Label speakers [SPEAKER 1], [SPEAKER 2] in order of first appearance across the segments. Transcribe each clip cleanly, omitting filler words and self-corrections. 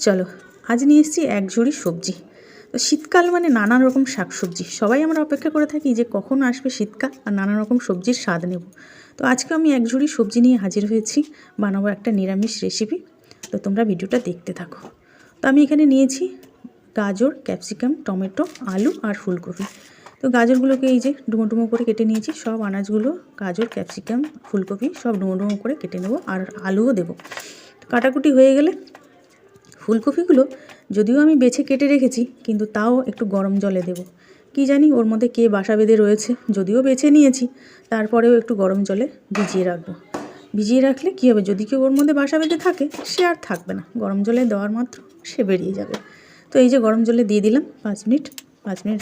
[SPEAKER 1] চলো আজ নিয়ে এসেছি এক ঝুড়ি সবজি। তো শীতকাল মানে নানান রকম শাকসবজি, সবাই আমরা অপেক্ষা করে থাকি যে কখন আসবে শীতকাল আর নানান রকম সবজির স্বাদ নেব। তো আজকে আমি এক ঝুড়ি সবজি নিয়ে হাজির হয়েছি, বানাবো একটা নিরামিষ রেসিপি। তো তোমরা ভিডিওটা দেখতে থাকো। তো আমি এখানে নিয়েছি গাজর, ক্যাপসিকাম, টমেটো, আলু আর ফুলকপি। তো গাজরগুলোকে এই যে ডুমো ডুমো করে কেটে নিয়েছি, সব আনাজগুলো গাজর, ক্যাপসিকাম, ফুলকপি সব ডুমো ডুমো করে কেটে নেবো, আর আলুও দেবো। কাটাকুটি হয়ে গেলে ফুলকপিগুলো যদিও আমি বেছে কেটে রেখেছি, কিন্তু তাও একটু গরম জলে দেব। কি জানি ওর মধ্যে কে বাসা বেঁধে রয়েছে, যদিও বেছে নিয়েছি তারপরেও একটু গরম জলে ভিজিয়ে রাখবো। ভিজিয়ে রাখলে কী হবে, যদি কেউ ওর মধ্যে বাসা বেঁধে থাকে সে আর থাকবে না, গরম জলে দেওয়ার মাত্র সে বেরিয়ে যাবে। তো এই যে গরম জলে দিয়ে দিলাম 5 মিনিট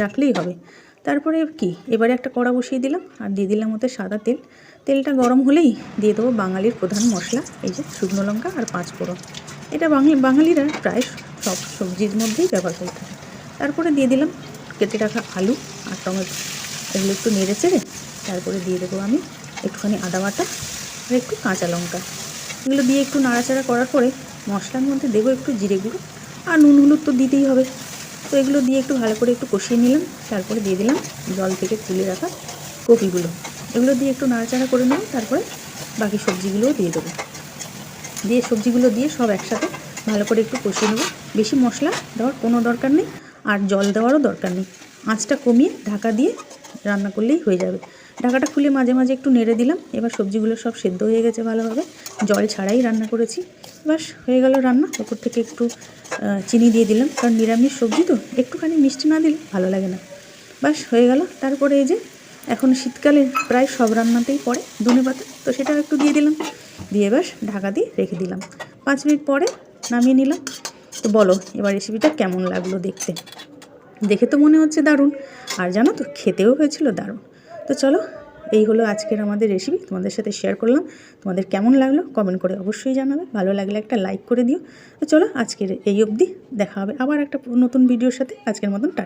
[SPEAKER 1] রাখলেই হবে। তারপরে কি, এবারে একটা কড়া বসিয়ে দিলাম আর দিয়ে দিলাম ওতে সাদা তেল। তেলটা গরম হলেই দিয়ে দেবো বাঙালির প্রধান মশলা, এই যে শুকনো লঙ্কা আর 5 ফোড়ন। এটা বাঙালিরা প্রায় সব সবজির মধ্যেই ব্যবহার করে থাকে। তারপরে দিয়ে দিলাম কেটে রাখা আলু আর টমেটো, এগুলো একটু নেড়ে চেড়ে তারপরে দিয়ে দেবো আমি একটুখানি আদা বাটা আর একটু কাঁচা লঙ্কা। এগুলো দিয়ে একটু নাড়াচাড়া করার পরে মশলার মধ্যে দেবো একটু জিরে গুঁড়ো আর নুন হলুদ তো দিতেই হবে। তো এগুলো দিয়ে একটু ভালো করে একটু কষিয়ে নিলাম। তারপরে দিয়ে দিলাম জল থেকে তুলে রাখা কপিগুলো, এগুলো দিয়ে একটু নাড়াচাড়া করে নেব। তারপরে বাকি সবজিগুলোও দিয়ে দেবো, দিয়ে সবজিগুলো দিয়ে সব একসাথে ভালো করে একটু কষিয়ে নেব। বেশি মশলা দেওয়ার কোনো দরকার নেই আর জল দেওয়ারও দরকার নেই, আঁচটা কমিয়ে ঢাকা দিয়ে রান্না করলেই হয়ে যাবে। ঢাকাটা খুলে মাঝে মাঝে একটু নেড়ে দিলাম। এবার সবজিগুলো সব সেদ্ধ হয়ে গেছে ভালোভাবে, জল ছাড়াই রান্না করেছি। বাস হয়ে গেল রান্না। ওপর থেকে একটু চিনি দিয়ে দিলাম, কারণ নিরামিষ সবজি তো একটুখানি মিষ্টি না দিলে ভালো লাগে না। বাস হয়ে গেল। তারপরে এই যে এখন শীতকালে প্রায় সব রান্নাতেই পড়ে ধনেপাতা, তো সেটাও একটু দিয়ে দিলাম, দিয়ে বাস ঢাকা দিয়ে রেখে দিলাম। 5 মিনিট পরে নামিয়ে নিলাম। তো বলো এবার রেসিপিটা কেমন লাগলো দেখতে? দেখে তো মনে হচ্ছে দারুণ, আর জানো তো খেতেও হয়েছিল দারুণ। তো চলো, এই হলো আজকের আমাদের রেসিপি, তোমাদের সাথে শেয়ার করলাম। তোমাদের কেমন লাগলো কমেন্ট করে অবশ্যই জানাবে, ভালো লাগলে একটা লাইক করে দিও। তো চলো আজকের এই অবধি, দেখা হবে আবার একটা নতুন ভিডিওর সাথে। আজকের মতন টাটা।